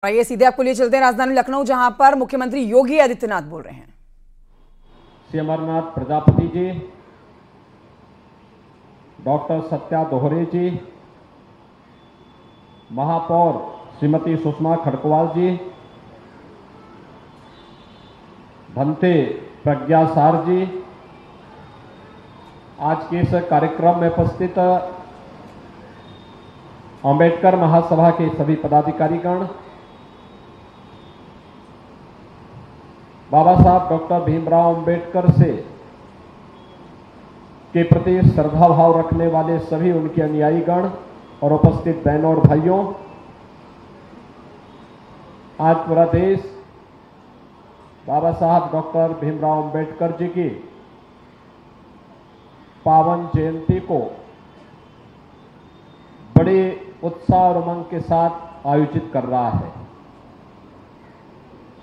आइए सीधे आपको लिए चलते हैं राजधानी लखनऊ, जहां पर मुख्यमंत्री योगी आदित्यनाथ बोल रहे हैं। श्री अमरनाथ प्रजापति जी, डॉक्टर सत्या दोहरे जी, महापौर श्रीमती सुषमा खड़कवाल जी, भंते प्रज्ञा सार जी, आज के इस कार्यक्रम में उपस्थित अंबेडकर महासभा के सभी पदाधिकारीगण, बाबा साहब डॉक्टर भीमराव अंबेडकर से के प्रति श्रद्धा भाव रखने वाले सभी उनके अनुयायीगण और उपस्थित बहनों और भाइयों, आज पूरा देश बाबा साहब डॉक्टर भीमराव अंबेडकर जी की पावन जयंती को बड़े उत्साह और उमंग के साथ आयोजित कर रहा है।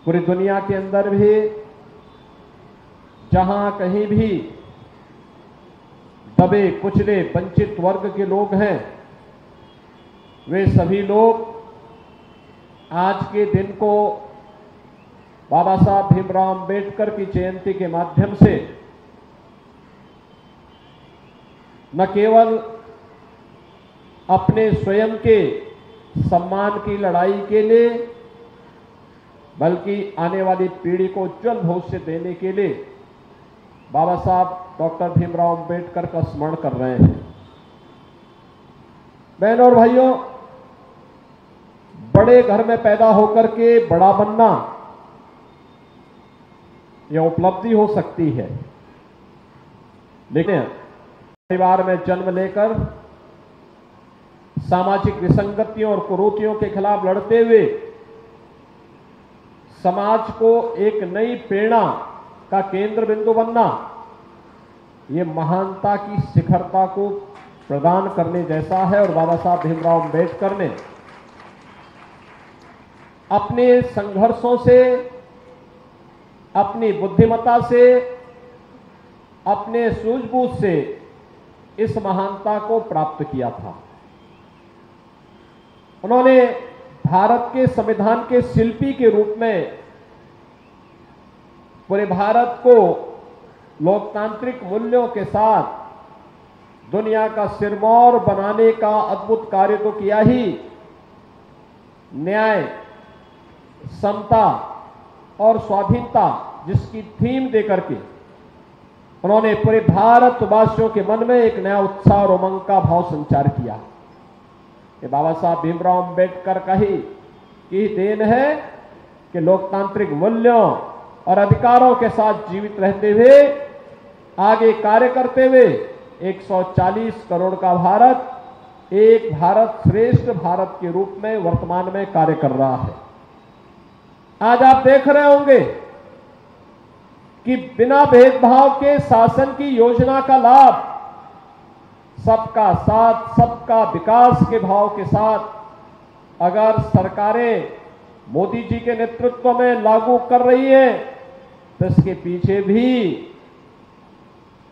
पूरी दुनिया के अंदर भी जहां कहीं भी दबे कुचले वंचित वर्ग के लोग हैं, वे सभी लोग आज के दिन को बाबा साहब भीमराव अंबेडकर की जयंती के माध्यम से न केवल अपने स्वयं के सम्मान की लड़ाई के लिए, बल्कि आने वाली पीढ़ी को उज्जवल भविष्य देने के लिए बाबा साहब डॉक्टर भीमराव अंबेडकर का स्मरण कर रहे हैं। बहनों और भाइयों, बड़े घर में पैदा होकर के बड़ा बनना यह उपलब्धि हो सकती है, लेकिन परिवार में जन्म लेकर सामाजिक विसंगतियों और कुरीतियों के खिलाफ लड़ते हुए समाज को एक नई प्रेरणा का केंद्र बिंदु बनना, ये महानता की शिखरता को प्रदान करने जैसा है। और बाबा साहब भीमराव अंबेडकर ने अपने संघर्षों से, अपनी बुद्धिमत्ता से, अपने सूझबूझ से इस महानता को प्राप्त किया था। उन्होंने भारत के संविधान के शिल्पी के रूप में पूरे भारत को लोकतांत्रिक मूल्यों के साथ दुनिया का सिरमौर बनाने का अद्भुत कार्य तो किया ही, न्याय, समता और स्वाधीनता जिसकी थीम देकर के उन्होंने पूरे भारतवासियों के मन में एक नया उत्साह और उमंग का भाव संचार किया। ये बाबा साहब भीमराव अंबेडकर का ही की देन है कि लोकतांत्रिक मूल्यों और अधिकारों के साथ जीवित रहते हुए, आगे कार्य करते हुए 140 करोड़ का भारत, एक भारत श्रेष्ठ भारत के रूप में वर्तमान में कार्य कर रहा है। आज आप देख रहे होंगे कि बिना भेदभाव के शासन की योजना का लाभ सबका साथ, सबका विकास के भाव के साथ अगर सरकारें मोदी जी के नेतृत्व में लागू कर रही है, तो इसके पीछे भी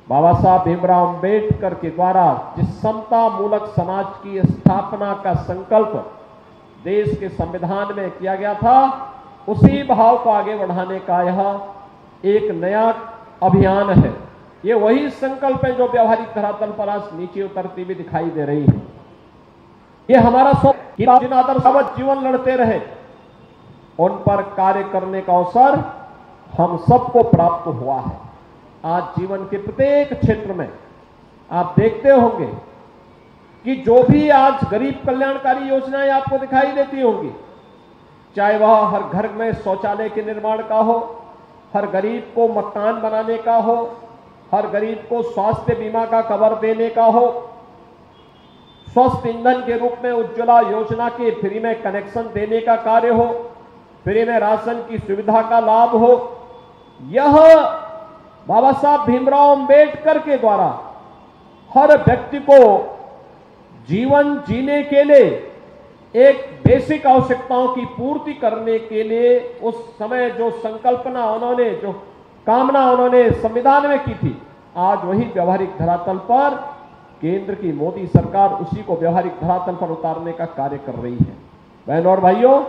बाबा साहब भीमराव अंबेडकर के द्वारा जिस समता मूलक समाज की स्थापना का संकल्प देश के संविधान में किया गया था, उसी भाव को आगे बढ़ाने का यह एक नया अभियान है। ये वही संकल्प है जो व्यावहारिक धरातल पर आज नीचे उतरती हुई दिखाई दे रही है। ये हमारा जिन आदर्शवत जीवन लड़ते रहे, उन पर कार्य करने का अवसर हम सबको प्राप्त हुआ है। आज जीवन के प्रत्येक क्षेत्र में आप देखते होंगे कि जो भी आज गरीब कल्याणकारी योजनाएं आपको दिखाई देती होंगी, चाहे वह हर घर में शौचालय के निर्माण का हो, हर गरीब को मकान बनाने का हो, हर गरीब को स्वास्थ्य बीमा का कवर देने का हो, स्वस्थ ईंधन के रूप में उज्ज्वला योजना के फ्री में कनेक्शन देने का कार्य हो, फ्री में राशन की सुविधा का लाभ हो, यह बाबा साहब भीमराव अंबेडकर के द्वारा हर व्यक्ति को जीवन जीने के लिए एक बेसिक आवश्यकताओं की पूर्ति करने के लिए उस समय जो संकल्पना उन्होंने, जो कामना उन्होंने संविधान में की थी, आज वही व्यवहारिक धरातल पर केंद्र की मोदी सरकार उसी को व्यवहारिक धरातल पर उतारने का कार्य कर रही है। बहनों और भाइयों,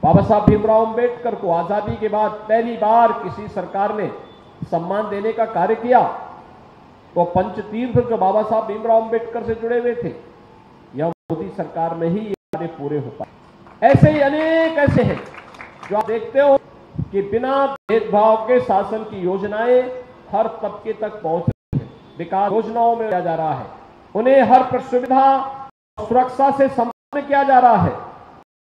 बाबा साहब भीमराव अंबेडकर को आजादी के बाद पहली बार किसी सरकार ने सम्मान देने का कार्य किया, तो पंचतीर्थ जो बाबा साहब भीमराव अंबेडकर से जुड़े हुए थे, यह मोदी सरकार में ही ये कार्य पूरे हो पाए। ऐसे ही अनेक ऐसे हैं जो आप देखते हो कि बिना भेदभाव के शासन की योजनाएं हर तबके तक पहुंच रही है, विकास योजनाओं में किया जा रहा है, उन्हें हर सुविधा और सुरक्षा से संपन्न किया जा रहा है।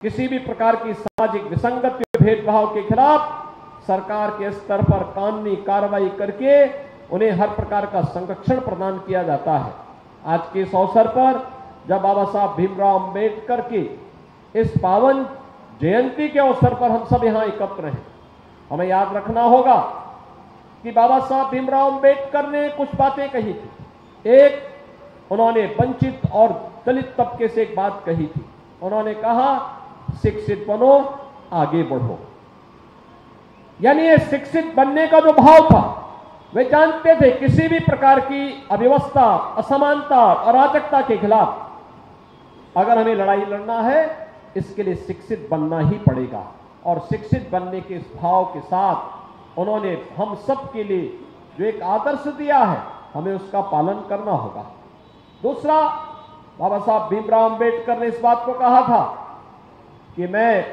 किसी भी प्रकार की सामाजिक विसंगति भेदभाव के खिलाफ सरकार के स्तर पर कानूनी कार्रवाई करके उन्हें हर प्रकार का संरक्षण प्रदान किया जाता है। आज के इस अवसर पर जब बाबा साहब भीमराव अंबेडकर की इस पावन जयंती के अवसर पर हम सब यहां एकत्र हैं, हमें याद रखना होगा कि बाबा साहब भीमराव अंबेडकर ने कुछ बातें कही थी। एक, उन्होंने वंचित और दलित तबके से एक बात कही थी। उन्होंने कहा, शिक्षित बनो, आगे बढ़ो। यानी ये शिक्षित बनने का जो भाव था, वे जानते थे किसी भी प्रकार की अव्यवस्था, असमानता, अराजकता के खिलाफ अगर हमें लड़ाई लड़ना है, इसके लिए शिक्षित बनना ही पड़ेगा। और शिक्षित बनने के इस भाव के साथ उन्होंने हम सब के लिए जो एक आदर्श दिया है, हमें उसका पालन करना होगा। दूसरा, बाबा साहब भीमराव अंबेडकर ने इस बात को कहा था कि मैं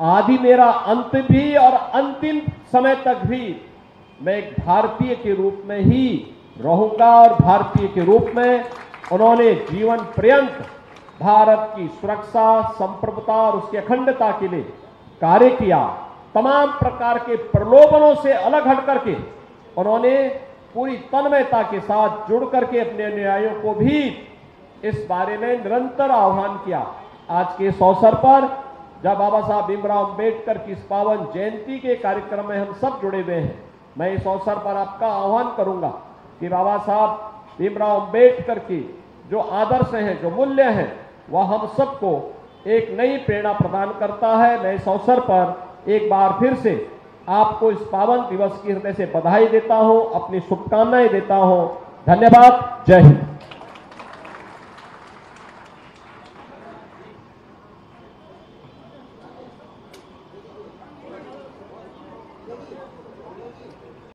आदि मेरा अंत भी और अंतिम समय तक भी मैं एक भारतीय के रूप में ही रहूंगा। और भारतीय के रूप में उन्होंने जीवन पर्यंत भारत की सुरक्षा, संप्रभुता और उसकी अखंडता के लिए कार्य किया। तमाम प्रकार के प्रलोभनों से अलग हट करके उन्होंने पूरी तन्मयता के साथ जुड़ करके अपने अनुयायियों को भी इस बारे में निरंतर आह्वान किया। आज के इस अवसर पर जब बाबा साहब भीमराव अंबेडकर की इस पावन जयंती के कार्यक्रम में हम सब जुड़े हुए हैं, मैं इस अवसर पर आपका आह्वान करूंगा कि बाबा साहब भीमराव अंबेडकर की जो आदर्श हैं, जो मूल्य हैं, वह हम सबको एक नई प्रेरणा प्रदान करता है। मैं इस अवसर पर एक बार फिर से आपको इस पावन दिवस की हृदय से बधाई देता हूं, अपनी शुभकामनाएं देता हूं। धन्यवाद। जय हिंद।